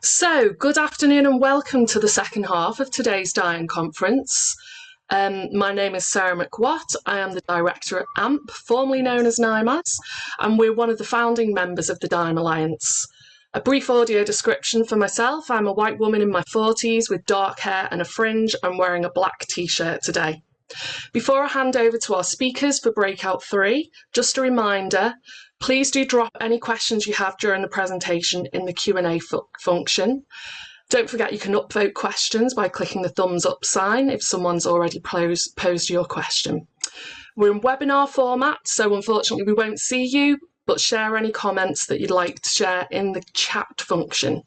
So, good afternoon and welcome to the second half of today's Dying Conference. My name is Sarah McWatt. I am the director at AMP, formerly known as NIMAS, and we're one of the founding members of the Dying Alliance. A brief audio description for myself. I'm a white woman in my 40s with dark hair and a fringe. I'm wearing a black t-shirt today. Before I hand over to our speakers for Breakout 3, just a reminder, please do drop any questions you have during the presentation in the Q&A function. Don't forget you can upvote questions by clicking the thumbs up sign if someone's already posed your question. We're in webinar format, so unfortunately we won't see you, but share any comments that you'd like to share in the chat function.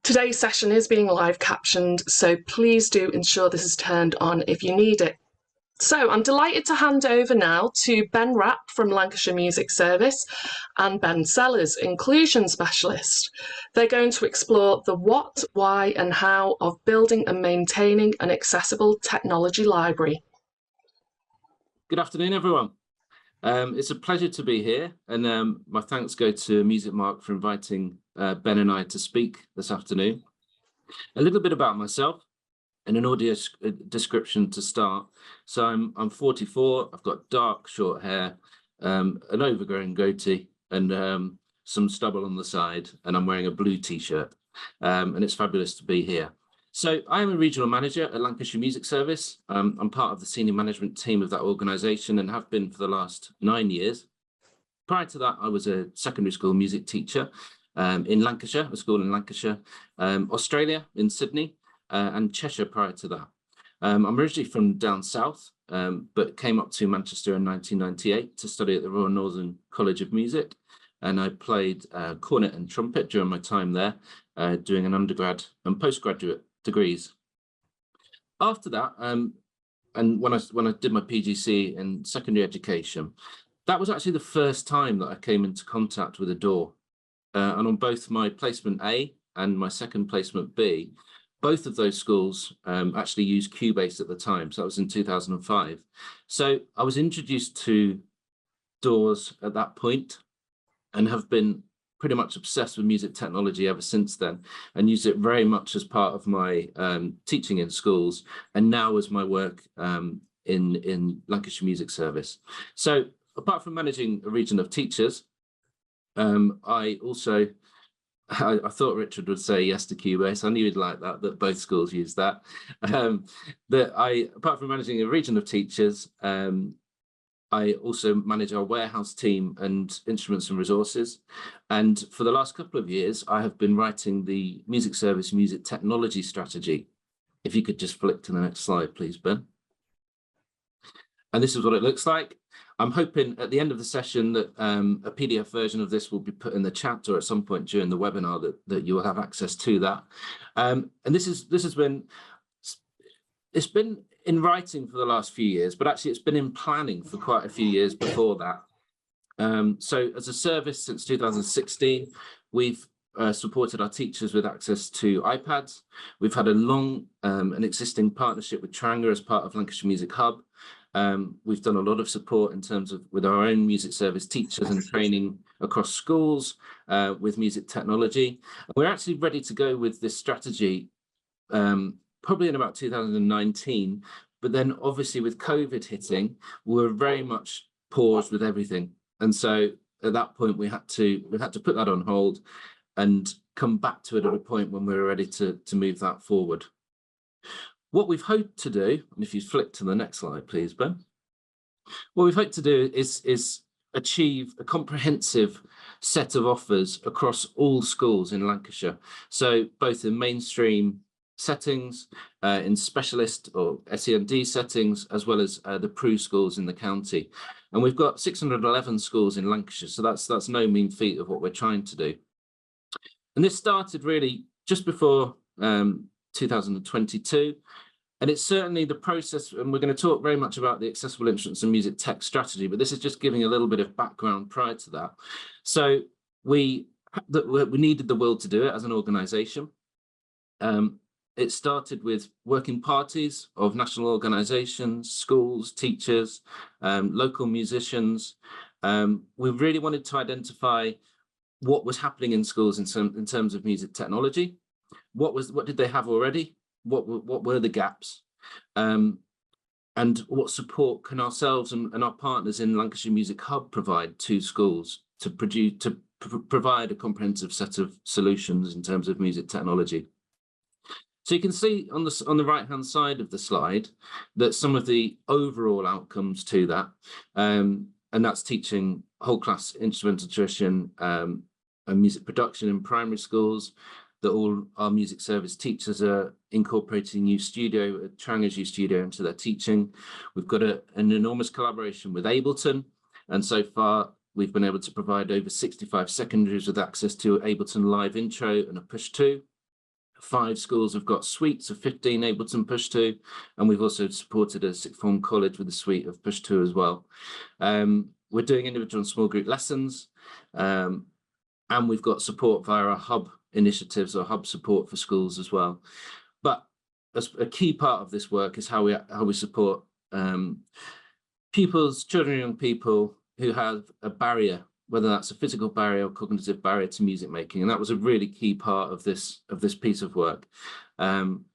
Today's session is being live captioned, so please do ensure this is turned on if you need it. So I'm delighted to hand over now to Ben Rapp from Lancashire Music Service and Ben Sellers, Inclusion Specialist. They're going to explore the what, why and how of building and maintaining an accessible technology library. Good afternoon, everyone. It's a pleasure to be here, and my thanks go to Music Mark for inviting Ben and I to speak this afternoon. A little bit about myself and an audio description to start. So I'm 44, I've got dark short hair, an overgrown goatee and some stubble on the side, and I'm wearing a blue t-shirt, and it's fabulous to be here. So I am a regional manager at Lancashire Music Service. I'm part of the senior management team of that organisation and have been for the last 9 years. Prior to that, I was a secondary school music teacher in Lancashire, a school in Lancashire, Australia, in Sydney, and Cheshire prior to that. I'm originally from down south, but came up to Manchester in 1998 to study at the Royal Northern College of Music. And I played cornet and trumpet during my time there, doing an undergrad and postgraduate degrees. After that, and when I did my PGC in secondary education, that was actually the first time that I came into contact with a DAW. And on both my placement A and my second placement B, both of those schools actually used Cubase at the time. So that was in 2005. So I was introduced to DAWs at that point and have been pretty much obsessed with music technology ever since then, and use it very much as part of my teaching in schools, and now as my work in Lancashire Music Service. So apart from managing a region of teachers, I thought Richard would say yes to Cubase. I knew he'd like that both schools use that. Apart from managing a region of teachers, I also manage our warehouse team and instruments and resources. And for the last couple of years, I have been writing the Music Service Music Technology Strategy. If you could just flick to the next slide, please, Ben. And this is what it looks like. I'm hoping at the end of the session that a PDF version of this will be put in the chat or at some point during the webinar that you will have access to that. And it's been in writing for the last few years, but actually it's been in planning for quite a few years before that. So as a service since 2016, we've supported our teachers with access to iPads. We've had a long and existing partnership with Tranga as part of Lancashire Music Hub. We've done a lot of support in terms of with our own music service teachers and training across schools with music technology. We're actually ready to go with this strategy probably in about 2019, but then obviously with COVID hitting, we were very much paused with everything. And so at that point, we had to put that on hold and come back to it at a point when we were ready to move that forward. What we've hoped to do, and if you flick to the next slide, please, Ben. What we've hoped to do is achieve a comprehensive set of offers across all schools in Lancashire. So both in mainstream settings, in specialist or SEND settings, as well as the PRU schools in the county. And we've got 611 schools in Lancashire, so that's no mean feat of what we're trying to do. And this started really just before 2022. And it's certainly the process, and we're going to talk very much about the accessible instruments and music tech strategy, but this is just giving a little bit of background prior to that. So we needed the will to do it as an organisation. It started with working parties of national organisations, schools, teachers, local musicians. We really wanted to identify what was happening in schools in terms of music technology. What did they have already? What were the gaps? And what support can ourselves and our partners in Lancashire Music Hub provide to schools to provide a comprehensive set of solutions in terms of music technology? So you can see on the right-hand side of the slide that some of the overall outcomes to that, and that's teaching whole class instrumental tuition and music production in primary schools, that all our music service teachers are incorporating Tranger's U-Studio into their teaching. We've got an enormous collaboration with Ableton, and so far we've been able to provide over 65 secondaries with access to Ableton Live Intro and a Push 2. 5 schools have got suites of 15 Ableton Push 2, and we've also supported a sixth form college with a suite of Push 2 as well. We're doing individual and small group lessons, and we've got support via our hub initiatives or hub support for schools as well. But a key part of this work is how we support pupils, children and young people who have a barrier, whether that's a physical barrier or cognitive barrier to music making. And that was a really key part of this piece of work. And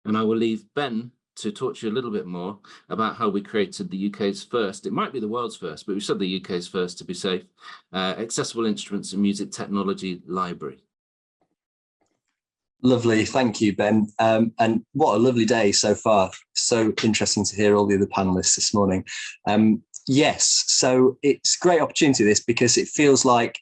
I will leave Ben to talk to you a little bit more about how we created the UK's first, it might be the world's first, but we said the UK's first to be safe, accessible instruments and music technology library. Lovely, thank you, Ben. And what a lovely day so far. So interesting to hear all the other panelists this morning. Yes, so it's a great opportunity, this, because it feels like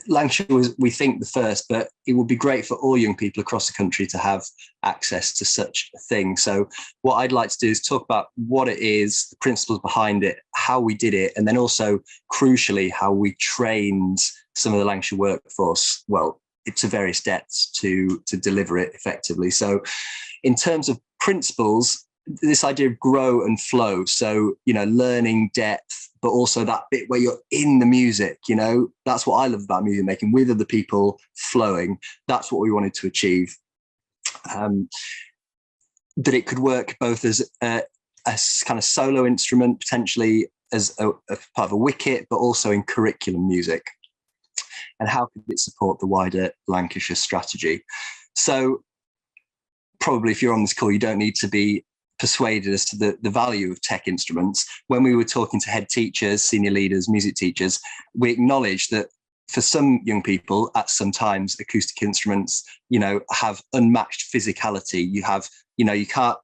Lancashire was, we think, the first, but it would be great for all young people across the country to have access to such a thing. So what I'd like to do is talk about what it is, the principles behind it, how we did it, and then also, crucially, how we trained some of the Lancashire workforce, well, to various depths to deliver it effectively. So in terms of principles, this idea of grow and flow. So, you know, learning depth, but also that bit where you're in the music, you know, that's what I love about music making, with other people flowing. That's what we wanted to achieve. That it could work both as a kind of solo instrument, potentially as a part of a wicket, but also in curriculum music. And how could it support the wider Lancashire strategy? So probably if you're on this call, you don't need to be persuaded as to the value of tech instruments. When we were talking to head teachers, senior leaders, music teachers, we acknowledged that for some young people, at some times, acoustic instruments, you know, have unmatched physicality. You have, you know, you can't,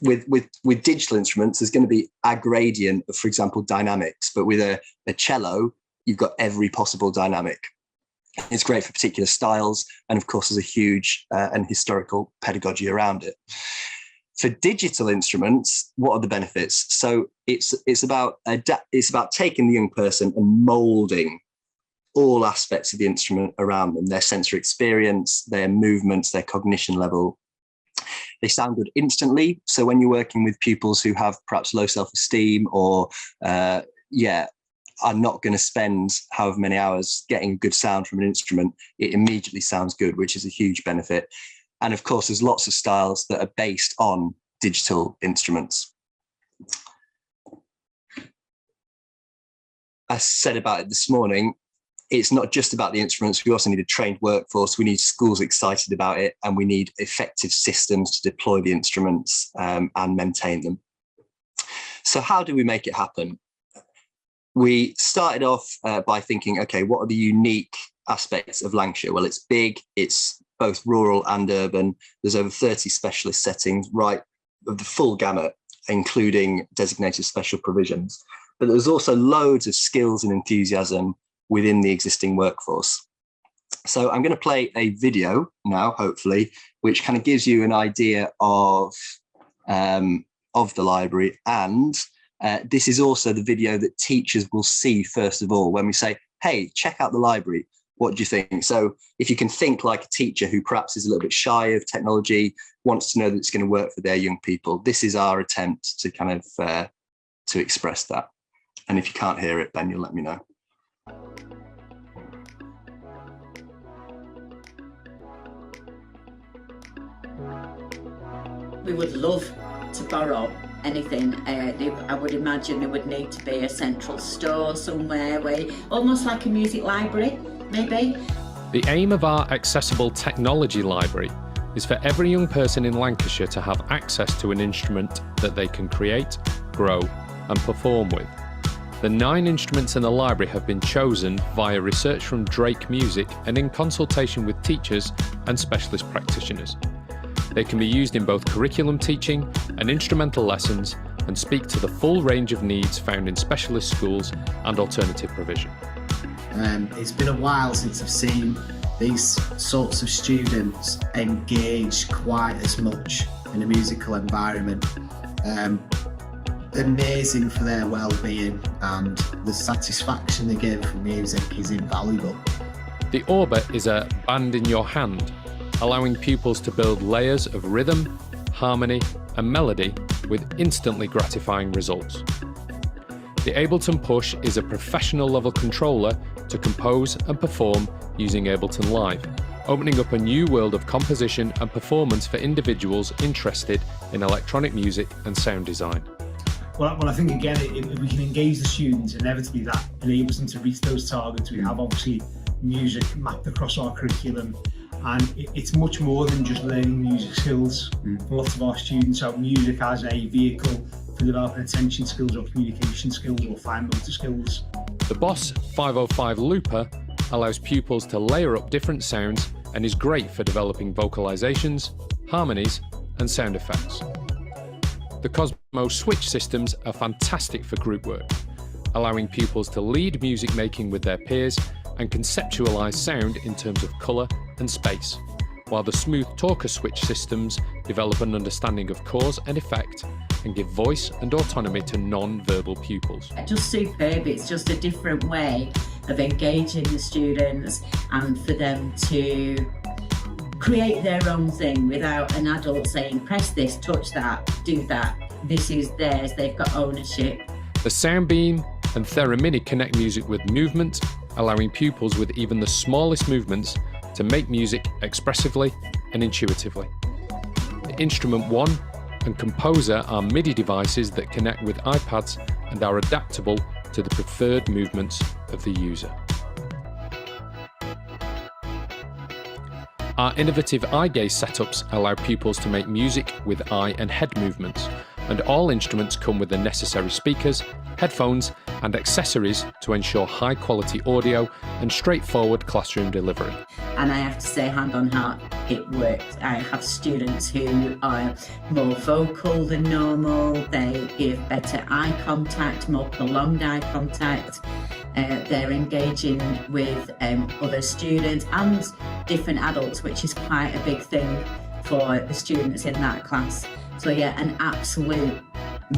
with digital instruments, there's going to be a gradient of, for example, dynamics, but with a cello, you've got every possible dynamic. It's great for particular styles, and of course, there's a huge and historical pedagogy around it. For digital instruments, what are the benefits? So it's about taking the young person and molding all aspects of the instrument around them, their sensory experience, their movements, their cognition level. They sound good instantly. So when you're working with pupils who have perhaps low self-esteem or are not going to spend however many hours getting a good sound from an instrument, it immediately sounds good, which is a huge benefit. And of course, there's lots of styles that are based on digital instruments. I said about it this morning, it's not just about the instruments. We also need a trained workforce. We need schools excited about it, and we need effective systems to deploy the instruments and maintain them. So how do we make it happen? We started off by thinking, okay, what are the unique aspects of Lancashire? Well, it's big, it's both rural and urban. There's over 30 specialist settings, right, of the full gamut, including designated special provisions. But there's also loads of skills and enthusiasm within the existing workforce. So I'm going to play a video now, hopefully, which kind of gives you an idea of the library. And this is also the video that teachers will see first of all when we say, hey, check out the library. What do you think? So if you can think like a teacher who perhaps is a little bit shy of technology, wants to know that it's going to work for their young people, this is our attempt to kind of to express that. And if you can't hear it, Ben, you'll let me know. We would love to borrow anything. I would imagine there would need to be a central store somewhere, where almost like a music library, maybe. The aim of our accessible technology library is for every young person in Lancashire to have access to an instrument that they can create, grow and perform with. The 9 instruments in the library have been chosen via research from Drake Music and in consultation with teachers and specialist practitioners. They can be used in both curriculum teaching and instrumental lessons and speak to the full range of needs found in specialist schools and alternative provision. It's been a while since I've seen these sorts of students engage quite as much in a musical environment. Amazing for their well-being, and the satisfaction they get from music is invaluable. The Orbit is a band in your hand, allowing pupils to build layers of rhythm, harmony and melody with instantly gratifying results. The Ableton Push is a professional level controller to compose and perform using Ableton Live, opening up a new world of composition and performance for individuals interested in electronic music and sound design. Well, I think again, if we can engage the students, inevitably that enables them to reach those targets. We have obviously music mapped across our curriculum, and it's much more than just learning music skills. For lots of our students have music as a vehicle for developing attention skills or communication skills or fine motor skills. The Boss 505 Looper allows pupils to layer up different sounds and is great for developing vocalizations, harmonies and sound effects. The Cosmo Switch systems are fantastic for group work, allowing pupils to lead music making with their peers and conceptualize sound in terms of colour and space, while the Smooth Talker Switch systems develop an understanding of cause and effect and give voice and autonomy to non-verbal pupils. Just superb. It's just a different way of engaging the students and for them to create their own thing without an adult saying, press this, touch that, do that. This is theirs, they've got ownership. The Soundbeam and Theramini connect music with movement, allowing pupils with even the smallest movements to make music expressively and intuitively. The Instrument One and Composer are MIDI devices that connect with iPads and are adaptable to the preferred movements of the user. Our innovative eye gaze setups allow pupils to make music with eye and head movements, and all instruments come with the necessary speakers, headphones and accessories to ensure high quality audio and straightforward classroom delivery. And I have to say, hand on heart, it works. I have students who are more vocal than normal, they give better eye contact, more prolonged eye contact. They're engaging with other students and different adults, which is quite a big thing for the students in that class. So yeah, an absolute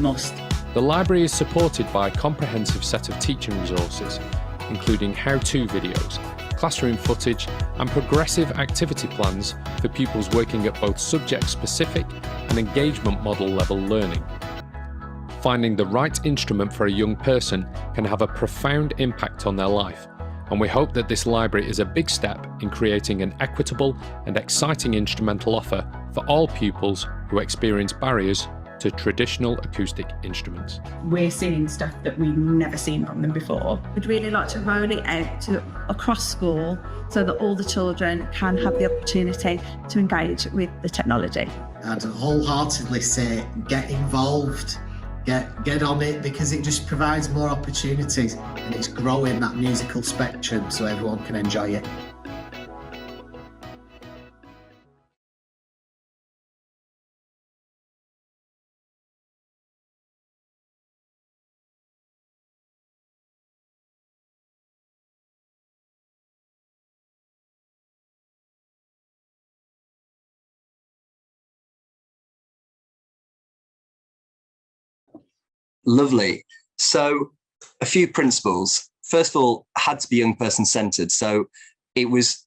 must. The library is supported by a comprehensive set of teaching resources, including how-to videos, classroom footage and progressive activity plans for pupils working at both subject-specific and engagement model level learning. Finding the right instrument for a young person can have a profound impact on their life, and we hope that this library is a big step in creating an equitable and exciting instrumental offer for all pupils who experience barriers to traditional acoustic instruments. We're seeing stuff that we've never seen from them before. We'd really like to roll it out to across school so that all the children can have the opportunity to engage with the technology. I'd wholeheartedly say get involved. Get on it, because it just provides more opportunities and it's growing that musical spectrum so everyone can enjoy it. Lovely. So a few principles. First of all, had to be young person centered. So it was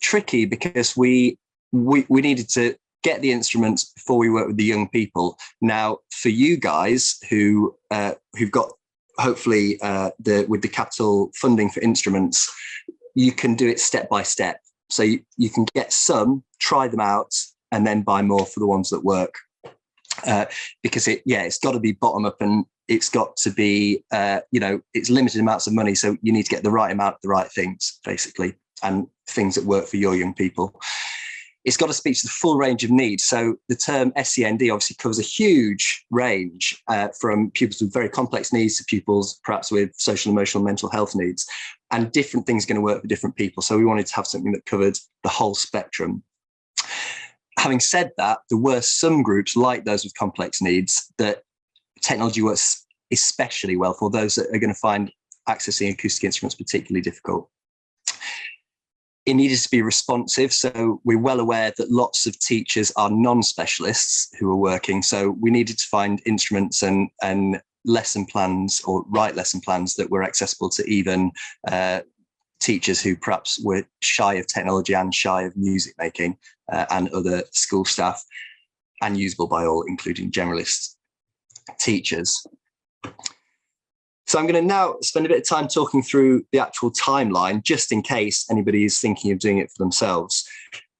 tricky because we needed to get the instruments before we work with the young people. Now, for you guys who've got hopefully with the capital funding for instruments, you can do it step by step. So you can get some, try them out, and then buy more for the ones that work. because it's got to be bottom up, and it's got to be, it's limited amounts of money. So you need to get the right amount of the right things, basically, and things that work for your young people. It's got to speak to the full range of needs. So the term SEND obviously covers a huge range, from pupils with very complex needs to pupils perhaps with social, emotional, mental health needs, and different things are going to work for different people. So we wanted to have something that covered the whole spectrum. Having said that, there were some groups like those with complex needs that technology works especially well for, those that are going to find accessing acoustic instruments particularly difficult. It needed to be responsive. So we're well aware that lots of teachers are non-specialists who are working. So we needed to find instruments and lesson plans, or write lesson plans that were accessible to even teachers who perhaps were shy of technology and shy of music making, and other school staff, and usable by all, including generalist teachers. So I'm going to now spend a bit of time talking through the actual timeline, just in case anybody is thinking of doing it for themselves.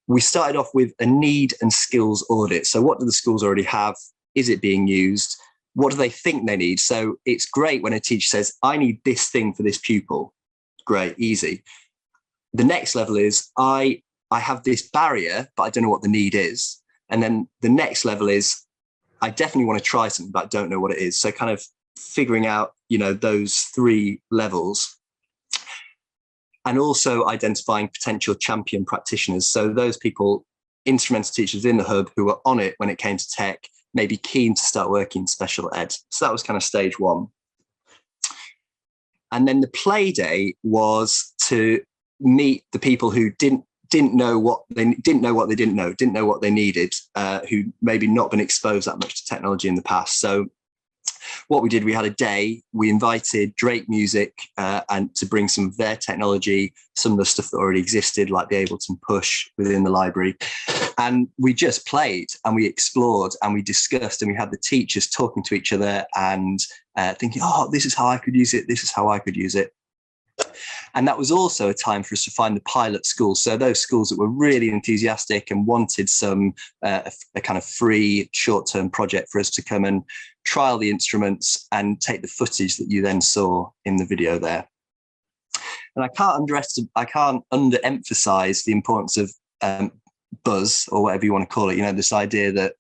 We started off with a need and skills audit. So what do the schools already have? Is it being used? What do they think they need? So it's great when a teacher says, I need this thing for this pupil. Great, easy. The next level is, I have this barrier, but I don't know what the need is. And then the next level is, I definitely want to try something, but I don't know what it is. So kind of figuring out, those three levels, and also identifying potential champion practitioners. So those people, instrumental teachers in the hub who were on it when it came to tech, may be keen to start working in special ed. So that was kind of stage one. And then the play day was to meet the people who didn't know what they didn't know what they needed, who maybe not been exposed that much to technology in the past. So what we did, we had a day, we invited Drake Music and to bring some of their technology, some of the stuff that already existed, like the Ableton Push within the library. And we just played and we explored and we discussed, and we had the teachers talking to each other and thinking, oh, this is how I could use it. This is how I could use it. And that was also a time for us to find the pilot schools. So those schools that were really enthusiastic and wanted some a kind of free short-term project for us to come and trial the instruments and take the footage that you then saw in the video there. And I can't underemphasize the importance of buzz, or whatever you want to call it. This idea that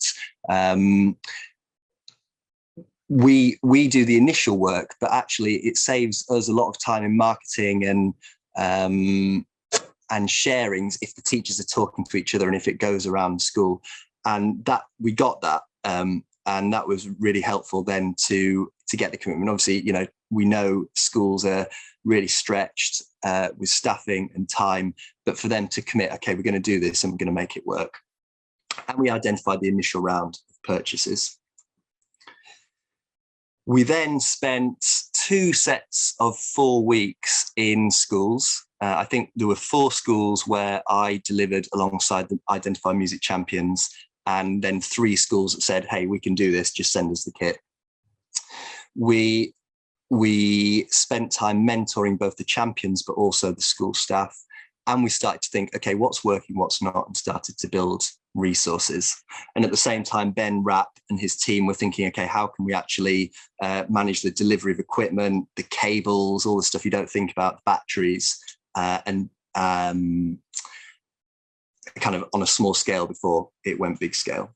we do the initial work, but actually it saves us a lot of time in marketing and sharings if the teachers are talking to each other and if it goes around school. And that we got that, and that was really helpful then to get the commitment. Obviously, we know schools are really stretched with staffing and time, but for them to commit, okay, we're going to do this and we're going to make it work. And we identified the initial round of purchases. We then spent 2 sets of 4 weeks in schools. I think there were 4 schools where I delivered alongside the Identify Music Champions, and then 3 schools that said, hey, we can do this, just send us the kit. We spent time mentoring both the champions, but also the school staff. And we started to think, okay, what's working, what's not, and started to build resources. And at the same time, Ben Rapp and his team were thinking, okay, how can we actually manage the delivery of equipment, the cables, all the stuff you don't think about, the batteries, and kind of on a small scale before it went big scale.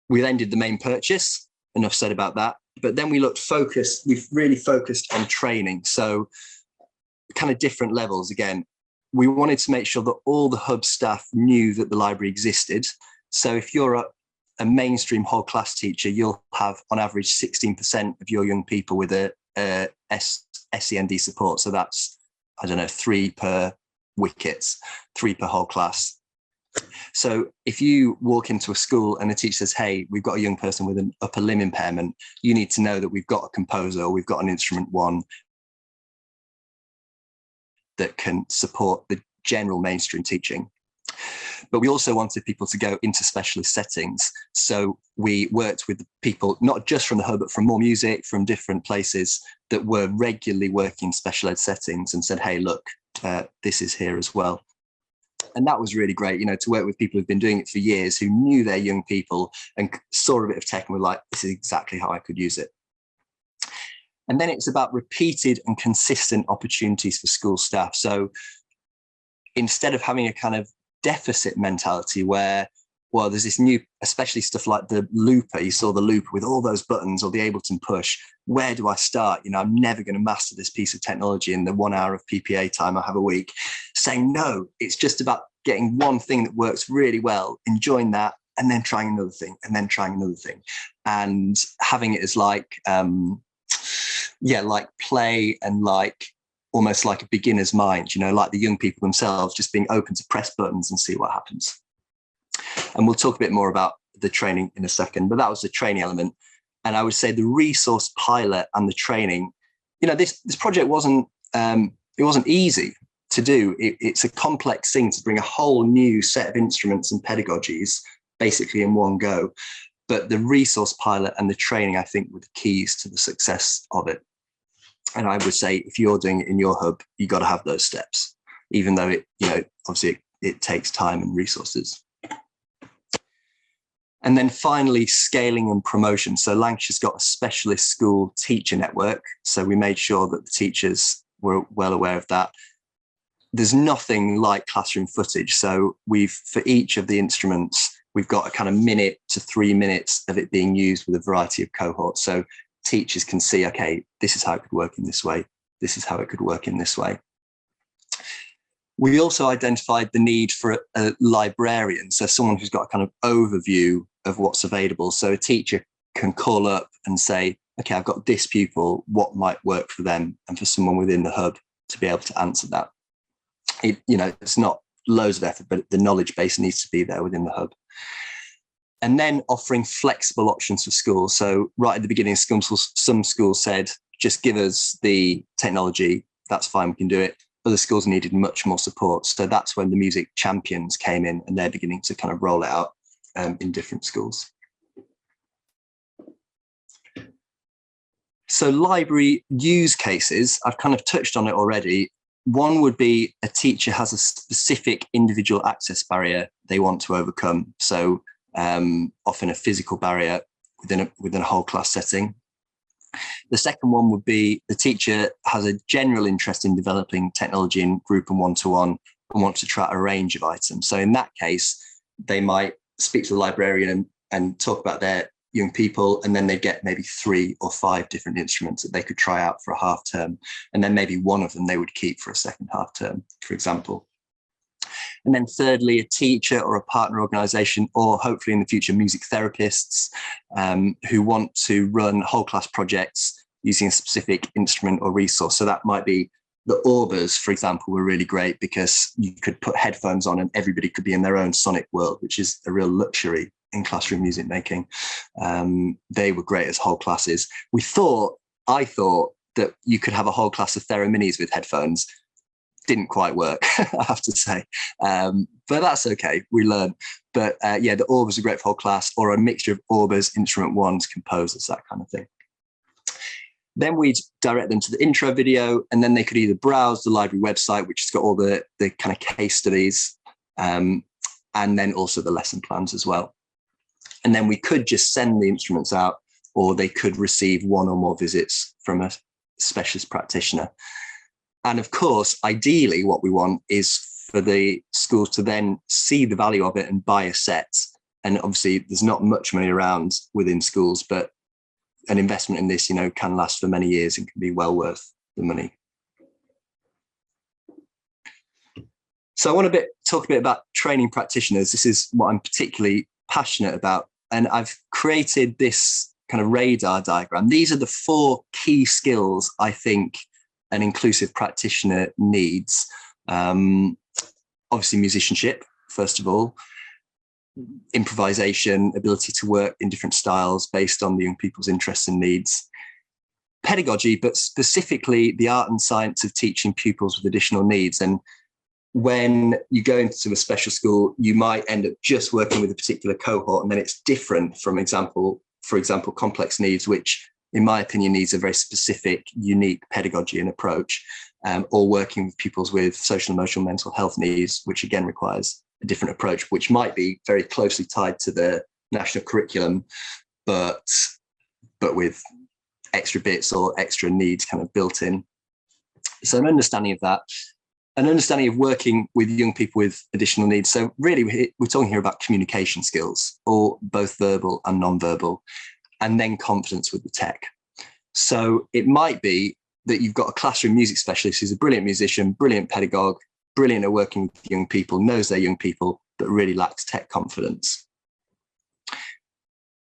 We then did the main purchase, enough said about that. But then we've really focused on training. So kind of different levels. Again, we wanted to make sure that all the hub staff knew that the library existed. So if you're a mainstream whole class teacher, you'll have on average 16% of your young people with a SEND support. So that's, 3 per wickets, 3 per whole class. So if you walk into a school and the teacher says, hey, we've got a young person with an upper limb impairment, you need to know that we've got a composer, or we've got an instrument one that can support the general mainstream teaching. But we also wanted people to go into specialist settings. So we worked with people, not just from the hub, but from More Music, from different places that were regularly working in special ed settings, and said, hey, look, this is here as well. And that was really great, you know, to work with people who've been doing it for years, who knew their young people and saw a bit of tech and were like, this is exactly how I could use it. And then it's about repeated and consistent opportunities for school staff. So instead of having a kind of deficit mentality where, well, there's this new, especially stuff like the looper, you saw the looper with all those buttons or the Ableton push, where do I start? You know, I'm never going to master this piece of technology in the 1 hour of PPA time I have a week. Saying no, it's just about getting one thing that works really well, enjoying that, and then trying another thing, and then trying another thing. And having it as like, like play and like almost like a beginner's mind, you know, like the young people themselves, just being open to press buttons and see what happens. And we'll talk a bit more about the training in a second, but that was the training element. And I would say the resource pilot and the training, you know, this project wasn't easy to do. It's a complex thing to bring a whole new set of instruments and pedagogies basically in one go. But the resource pilot and the training, I think, were the keys to the success of it. And I would say if you're doing it in your hub, you got to have those steps, even though it, you know, obviously it takes time and resources. And then finally, scaling and promotion. So Lancashire's got a specialist school teacher network. So we made sure that the teachers were well aware of that. There's nothing like classroom footage. So for each of the instruments, we've got a kind of minute to 3 minutes of it being used with a variety of cohorts. So teachers can see, okay, this is how it could work in this way. This is how it could work in this way. We also identified the need for a librarian. So someone who's got a kind of overview of what's available. So a teacher can call up and say, okay, I've got this pupil, what might work for them? And for someone within the hub to be able to answer that. You know, it's not loads of effort, but the knowledge base needs to be there within the hub. And then offering flexible options for schools. So right at the beginning, some schools said, just give us the technology, that's fine, we can do it. Other schools needed much more support. So that's when the music champions came in and they're beginning to kind of roll it out in different schools. So library use cases, I've kind of touched on it already. One would be a teacher has a specific individual access barrier they want to overcome. So often a physical barrier within a whole class setting. The second one would be the teacher has a general interest in developing technology in group and one-to-one and wants to try a range of items. So in that case, they might speak to the librarian and talk about their young people, and then they get maybe 3 or 5 different instruments that they could try out for a half term. And then maybe one of them they would keep for a second half term, for example. And then thirdly, a teacher or a partner organisation, or hopefully in the future, music therapists who want to run whole class projects using a specific instrument or resource. So that might be the Orbers, for example, were really great because you could put headphones on and everybody could be in their own sonic world, which is a real luxury in classroom music making. They were great as whole classes. I thought that you could have a whole class of Thera-Minis with headphones. Didn't quite work, I have to say, but that's okay, we learn. But yeah, the Orbers are great for whole class, or a mixture of Orbers, instrument ones, composers, that kind of thing. Then we'd direct them to the intro video, and then they could either browse the library website, which has got all the kind of case studies, and then also the lesson plans as well. And then we could just send the instruments out, or they could receive 1 or more visits from a specialist practitioner. And of course, ideally, what we want is for the schools to then see the value of it and buy a set. And obviously, there's not much money around within schools, but an investment in this, you know, can last for many years and can be well worth the money. So I want to talk a bit about training practitioners. This is what I'm particularly passionate about. And I've created this kind of radar diagram. These are the 4 key skills I think an inclusive practitioner needs. Obviously musicianship, first of all, improvisation, ability to work in different styles based on the young people's interests and needs, pedagogy, but specifically the art and science of teaching pupils with additional needs. And when you go into a special school, you might end up just working with a particular cohort, and then it's different from for example, complex needs, which in my opinion, needs a very specific, unique pedagogy and approach. or working with pupils with social, emotional, mental health needs, which again requires a different approach, which might be very closely tied to the national curriculum, but with extra bits or extra needs kind of built in. So an understanding of that, an understanding of working with young people with additional needs. So really, we're talking here about communication skills, or both verbal and non-verbal, and then confidence with the tech. So it might be that you've got a classroom music specialist who's a brilliant musician, brilliant pedagogue, brilliant at working with young people, knows they're young people, but really lacks tech confidence.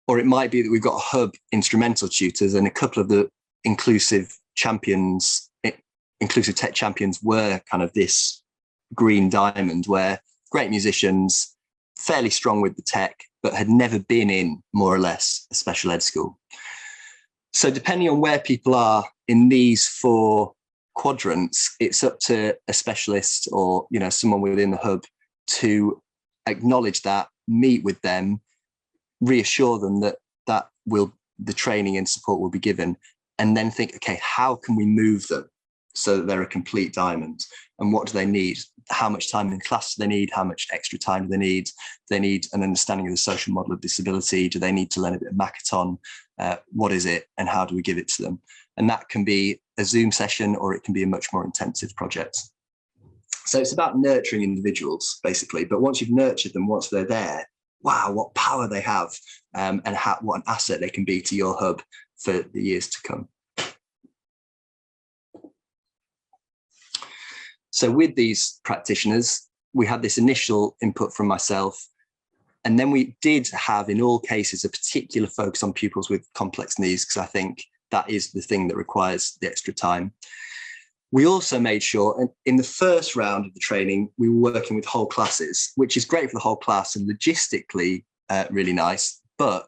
Or it might be that we've got hub instrumental tutors, and a couple of the inclusive tech champions were kind of this green diamond, where great musicians, fairly strong with the tech, but had never been in, more or less, a special ed school. So depending on where people are in these 4 quadrants, it's up to a specialist or, you know, someone within the hub to acknowledge that, meet with them, reassure them that the training and support will be given, and then think, okay, how can we move them so that they're a complete diamond? And what do they need? How much time in class do they need? How much extra time do they need? Do they need an understanding of the social model of disability? Do they need to learn a bit of Makaton? What is it, and how do we give it to them? And that can be a Zoom session, or it can be a much more intensive project. So it's about nurturing individuals, basically. But once you've nurtured them, once they're there, wow, what power they have, and what an asset they can be to your hub for the years to come. So with these practitioners, we had this initial input from myself, and then we did have, in all cases, a particular focus on pupils with complex needs, because I think that is the thing that requires the extra time. We also made sure, and in the first round of the training, we were working with whole classes, which is great for the whole class and logistically really nice, but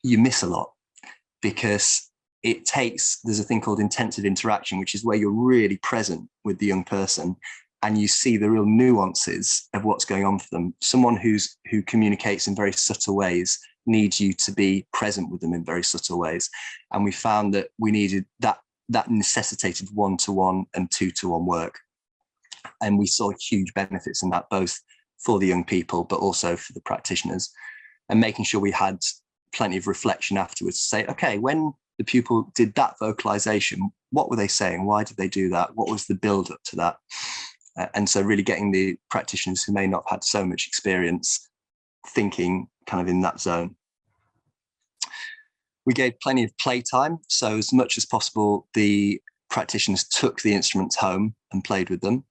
you miss a lot, because there's a thing called intensive interaction, which is where you're really present with the young person and you see the real nuances of what's going on for them. Someone who communicates in very subtle ways needs you to be present with them in very subtle ways. And we found that we needed that necessitated 1-to-1 and 2-to-1 work. And we saw huge benefits in that, both for the young people, but also for the practitioners, and making sure we had plenty of reflection afterwards to say, okay, when the pupil did that vocalization, what were they saying? Why did they do that? What was the build up to that? And so really getting the practitioners who may not have had so much experience thinking kind of in that zone. We gave plenty of playtime. So as much as possible, the practitioners took the instruments home and played with them.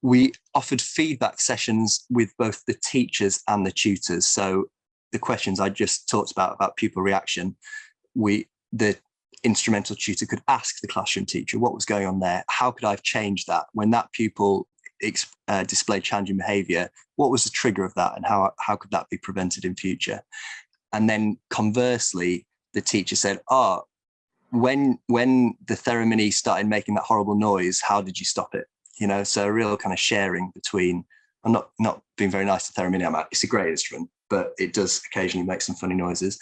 We offered feedback sessions with both the teachers and the tutors. So the questions I just talked about pupil reaction, the instrumental tutor could ask the classroom teacher what was going on there. How could I have changed that? When that pupil displayed challenging behaviour, what was the trigger of that, and how could that be prevented in future? And then conversely, the teacher said, when the theremin started making that horrible noise, how did you stop it? You know, so a real kind of sharing between, I'm not being very nice to theremin, it's a great instrument, but it does occasionally make some funny noises.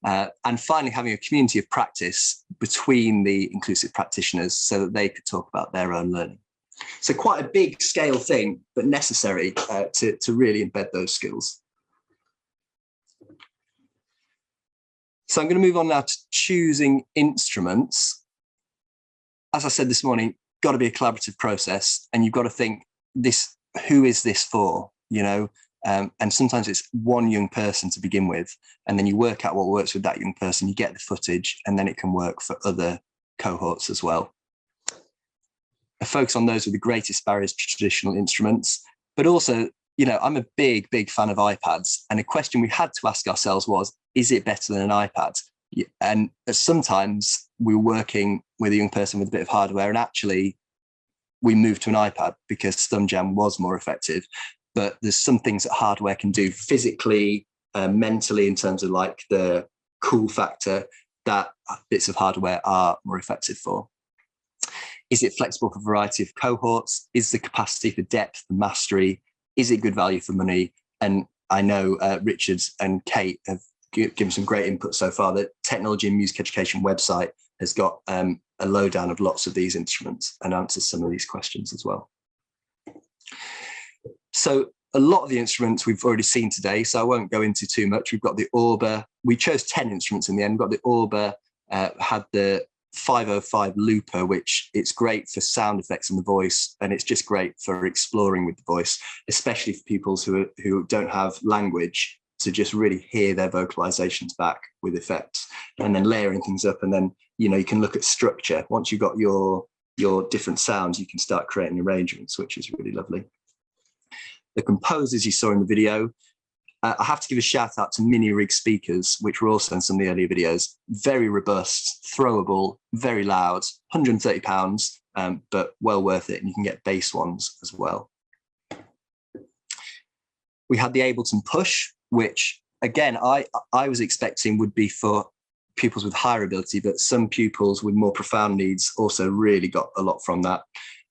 And finally, having a community of practice between the inclusive practitioners so that they could talk about their own learning. So quite a big scale thing, but necessary to really embed those skills. So I'm going to move on now to choosing instruments. As I said this morning, got to be a collaborative process, and you've got to think, who is this for? You know, and sometimes it's one young person to begin with, and then you work out what works with that young person, you get the footage, and then it can work for other cohorts as well. I focus on those with the greatest barriers to traditional instruments, but also, you know, I'm a big fan of iPads, and a question we had to ask ourselves was, is it better than an iPad? And sometimes we were working with a young person with a bit of hardware, and actually we moved to an iPad because ThumbJam was more effective. But there's some things that hardware can do physically, mentally, in terms of like the cool factor, that bits of hardware are more effective for. Is it flexible for a variety of cohorts? Is the capacity for depth and mastery? Is it good value for money? And I know Richard and Kate have given some great input so far. The Technology and Music Education website has got a lowdown of lots of these instruments and answers some of these questions as well. So a lot of the instruments we've already seen today, so I won't go into too much. We've got the Orber. We chose 10 instruments in the end. We've got the Orber, had the 505 looper, which it's great for sound effects in the voice, and it's just great for exploring with the voice, especially for pupils who don't have language, to just really hear their vocalizations back with effects, and then layering things up. And then, you know, you can look at structure. Once you've got your different sounds, you can start creating arrangements, which is really lovely. The composers you saw in the video, I have to give a shout out to mini rig speakers, which were also in some of the earlier videos. Very robust, throwable, very loud, £130, but well worth it. And you can get bass ones as well. We had the Ableton Push, which again, I was expecting would be for pupils with higher ability, but some pupils with more profound needs also really got a lot from that.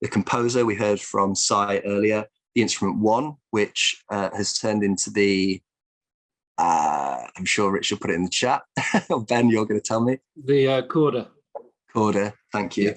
The Composer, we heard from Sai earlier. The Instrument One, which has turned into the, I'm sure Rich will put it in the chat. Ben, you're going to tell me. The Corda. Corda, thank you.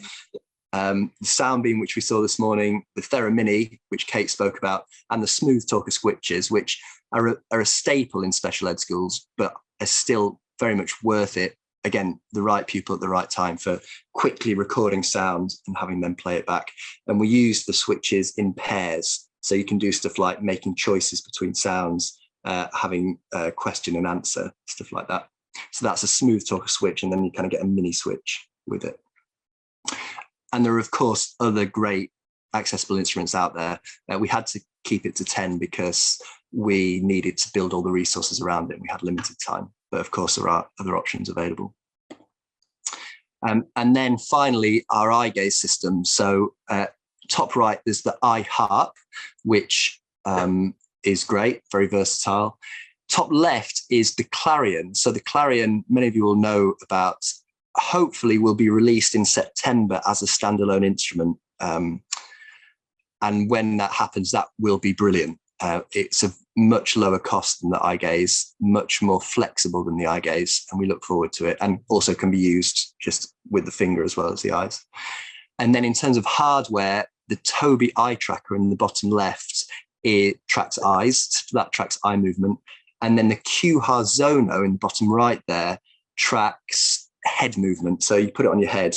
The Soundbeam, which we saw this morning, the Theramini, which Kate spoke about, and the Smooth Talker switches, which are a staple in special ed schools, but are still very much worth it. Again, the right pupil at the right time for quickly recording sound and having them play it back. And we use the switches in pairs. So you can do stuff like making choices between sounds, having a question and answer, stuff like that. So that's a Smooth Talker switch, and then you kind of get a mini switch with it. And there are, of course, other great accessible instruments out there. We had to keep it to 10 because we needed to build all the resources around it. We had limited time, but of course there are other options available. And then finally, our eye gaze system. So top right, there's the iHarp, which is great, very versatile. Top left is the Clarion. So the Clarion, many of you will know about, hopefully will be released in September as a standalone instrument. And when that happens, that will be brilliant. It's a much lower cost than the eye gaze, much more flexible than the eye gaze, and we look forward to it, and also can be used just with the finger as well as the eyes. And then in terms of hardware, the Tobii eye tracker in the bottom left, it tracks eyes, so that tracks eye movement. And then the QHAR Zono in the bottom right there tracks head movement. So you put it on your head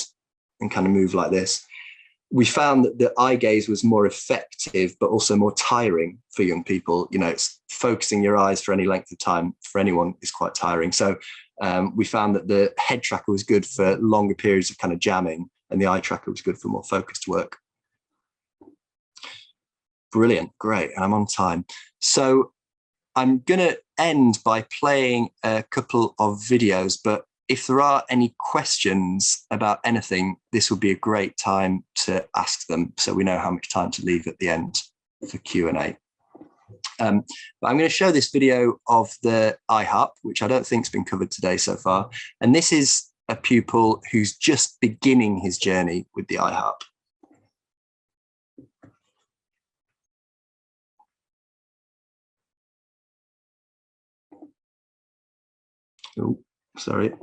and kind of move like this. We found that the eye gaze was more effective, but also more tiring for young people. You know, it's focusing your eyes for any length of time for anyone is quite tiring. So we found that the head tracker was good for longer periods of kind of jamming, and the eye tracker was good for more focused work. Brilliant, great, and I'm on time. So I'm gonna end by playing a couple of videos, but if there are any questions about anything, this would be a great time to ask them, so we know how much time to leave at the end for Q&A. But I'm going to show this video of the iHarp, which I don't think has been covered today so far. And this is a pupil who's just beginning his journey with the iHarp. Oh, sorry.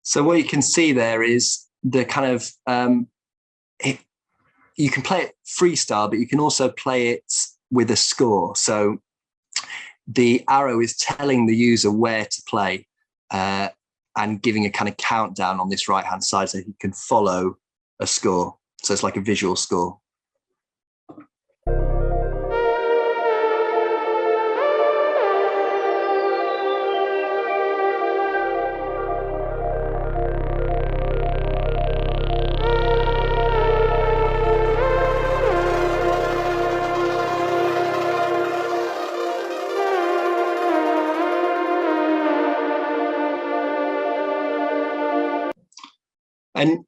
So what you can see there is the kind of, you can play it freestyle, but you can also play it with a score. So the arrow is telling the user where to play and giving a kind of countdown on this right-hand side so he can follow a score. So it's like a visual score. And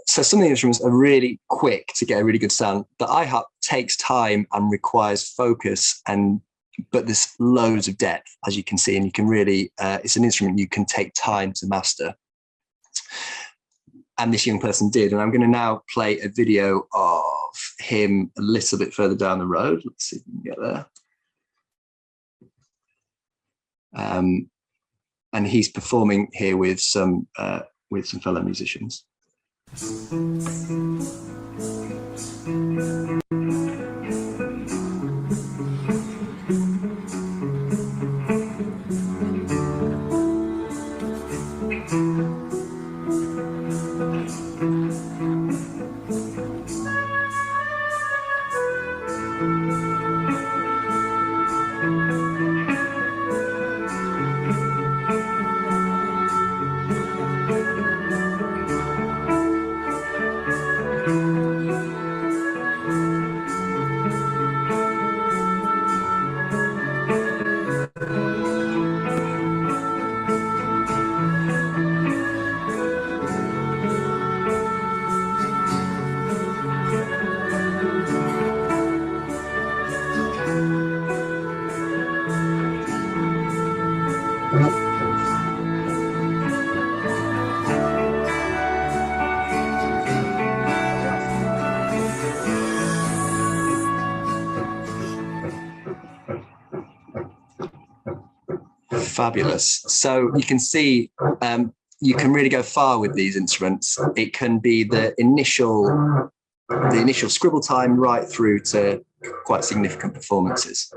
so some of the instruments are really quick to get a really good sound. The iHarp takes time and requires focus, but there's loads of depth, as you can see, and you can really, it's an instrument you can take time to master. And this young person did. And I'm going to now play a video of him a little bit further down the road. Let's see if we can get there. And he's performing here with some fellow musicians. Fabulous. So you can see you can really go far with these instruments. It can be the initial scribble time right through to quite significant performances.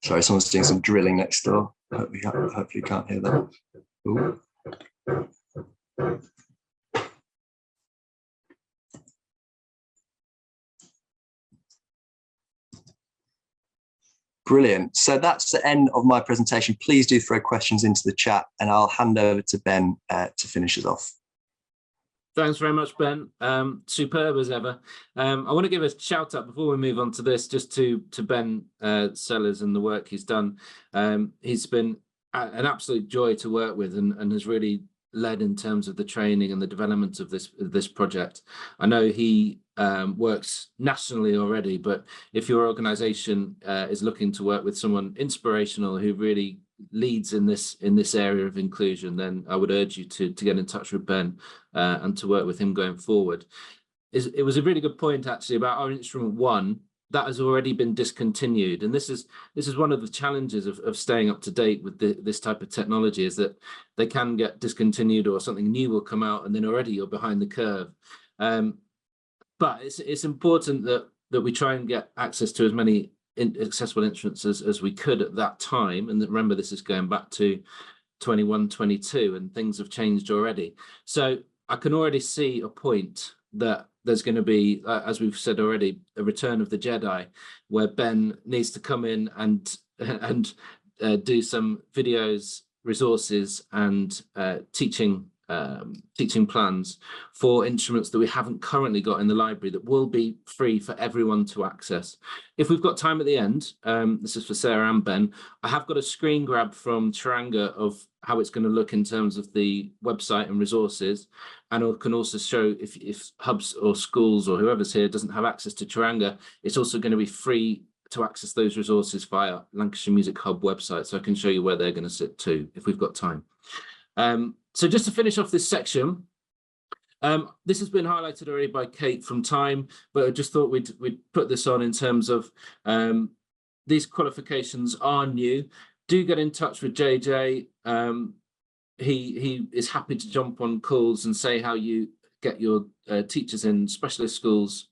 Sorry, someone's doing some drilling next door. Hopefully you can't hear that. Ooh. Brilliant. So that's the end of my presentation. Please do throw questions into the chat and I'll hand over to Ben to finish us off. Thanks very much, Ben. Superb as ever. I want to give a shout out before we move on to this, just to Ben Sellers and the work he's done. He's been an absolute joy to work with and has really led in terms of the training and the development of this project. I know he works nationally already, but if your organisation is looking to work with someone inspirational who really leads in this area of inclusion, then I would urge you to get in touch with Ben and to work with him going forward. It was a really good point actually about our instrument one that has already been discontinued, and this is one of the challenges of staying up to date with this type of technology, is that they can get discontinued or something new will come out and then already you're behind the curve. But it's important that we try and get access to as many accessible instruments as we could at that time. And remember, this is going back to 21, 22, and things have changed already. So I can already see a point that there's going to be, as we've said already, a return of the Jedi, where Ben needs to come in and do some videos, resources, and teaching plans for instruments that we haven't currently got in the library that will be free for everyone to access. If we've got time at the end, this is for Sarah and Ben, I have got a screen grab from Charanga of how it's going to look in terms of the website and resources, and I can also show if hubs or schools or whoever's here doesn't have access to Charanga, it's also going to be free to access those resources via Lancashire Music Hub website, so I can show you where they're going to sit too if we've got time. So just to finish off this section, this has been highlighted already by Kate from Time, but I just thought we'd put this on in terms of these qualifications are new. Do get in touch with JJ. He is happy to jump on calls and say how you get your teachers in specialist schools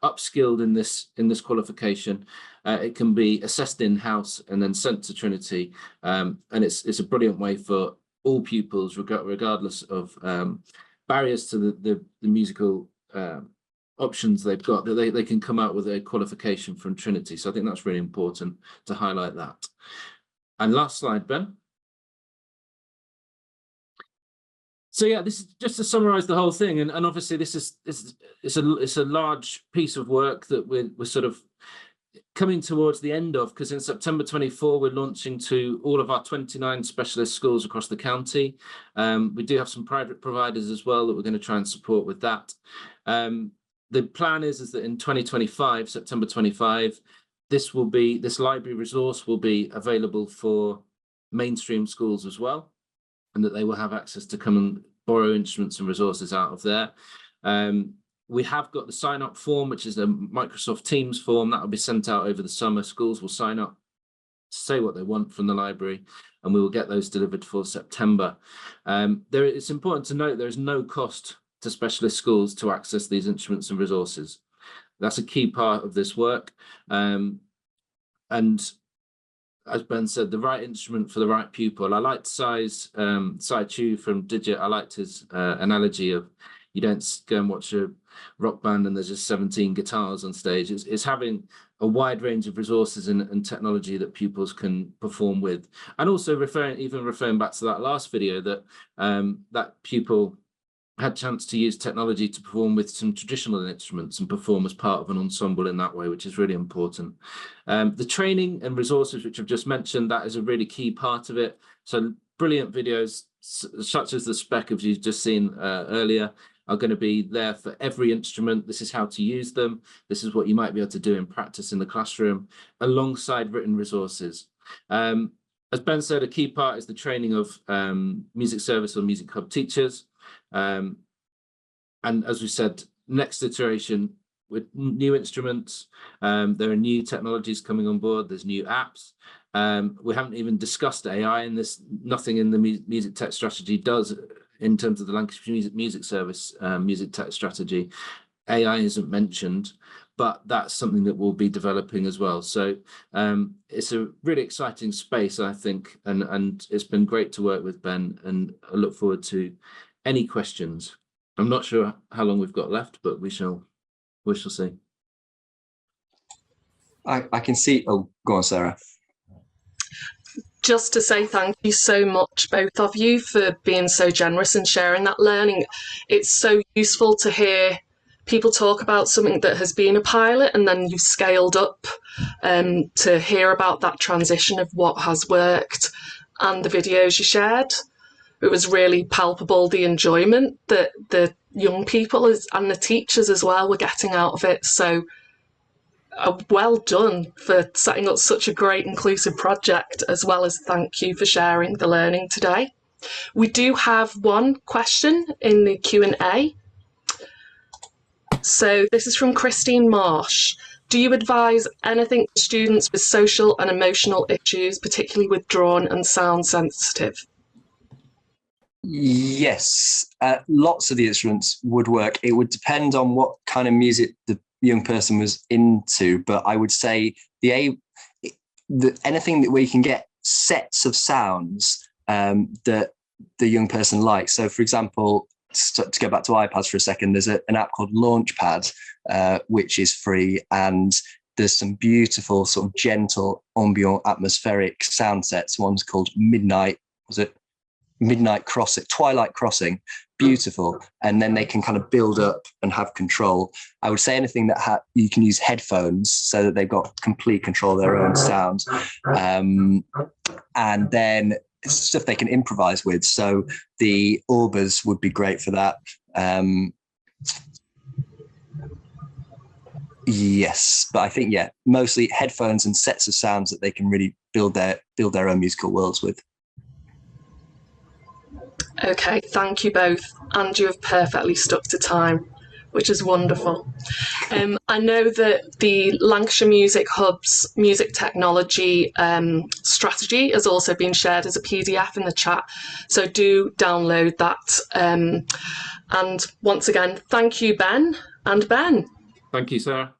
upskilled in this qualification. It can be assessed in-house and then sent to Trinity, and it's a brilliant way for all pupils, regardless of barriers to the musical options they've got, that they can come out with a qualification from Trinity. So I think that's really important to highlight that. And last slide, Ben. So yeah, this is just to summarize the whole thing, and obviously this is it's a large piece of work that we're sort of coming towards the end of, because in September 24, we're launching to all of our 29 specialist schools across the county. We do have some private providers as well that we're going to try and support with that. The plan is that in 2025, September 25, this library resource will be available for mainstream schools as well, and that they will have access to come and borrow instruments and resources out of there. We have got the sign-up form, which is a Microsoft Teams form that will be sent out over the summer. Schools will sign up, say what they want from the library, and we will get those delivered for September. It's important to note there is no cost to specialist schools to access these instruments and resources. That's a key part of this work. And as Ben said, the right instrument for the right pupil. I liked Sai Chu from Digit. I liked his analogy of, you don't go and watch a rock band and there's just 17 guitars on stage. It's having a wide range of resources and technology that pupils can perform with. And also referring back to that last video, that that pupil had chance to use technology to perform with some traditional instruments and perform as part of an ensemble in that way, which is really important. The training and resources, which I've just mentioned, that is a really key part of it. So brilliant videos, such as the spec of you've just seen earlier, are going to be there for every instrument. This is how to use them. This is what you might be able to do in practice in the classroom, alongside written resources. As Ben said, a key part is the training of music service or music hub teachers. And as we said, next iteration with new instruments, there are new technologies coming on board, there's new apps. We haven't even discussed AI in this. Nothing in the music tech strategy does in terms of the Lancashire Music Service music tech strategy. AI isn't mentioned, but that's something that we'll be developing as well. So it's a really exciting space, I think, and it's been great to work with Ben, and I look forward to any questions. I'm not sure how long we've got left, but we shall see. I can see. Oh, go on, Sarah. Just to say thank you so much, both of you, for being so generous and sharing that learning. It's so useful to hear people talk about something that has been a pilot and then you've scaled up, to hear about that transition of what has worked, and the videos you shared. It was really palpable, the enjoyment that the young people and the teachers as well were getting out of it. So well done for setting up such a great inclusive project, as well as thank you for sharing the learning today. We do have one question in the Q&A. So this is from Christine Marsh. Do you advise anything to students with social and emotional issues, particularly withdrawn and sound sensitive? Yes, lots of the instruments would work. It would depend on what kind of music the young person was into, but I would say anything that we can get sets of sounds that the young person likes. So, for example, to go back to iPads for a second, there's an app called Launchpad, which is free, and there's some beautiful sort of gentle, ambient, atmospheric sound sets. One's called Twilight Crossing, beautiful. And then they can kind of build up and have control. I would say anything that you can use headphones so that they've got complete control of their own sound. And then stuff they can improvise with. So the Orbers would be great for that. Yes, but I think, yeah, mostly headphones and sets of sounds that they can really build their own musical worlds with. Okay, thank you both, and you have perfectly stuck to time, which is wonderful. I know that the Lancashire Music Hub's music technology strategy has also been shared as a PDF in the chat, so do download that. And once again, thank you, Ben and Ben. Thank you, Sarah.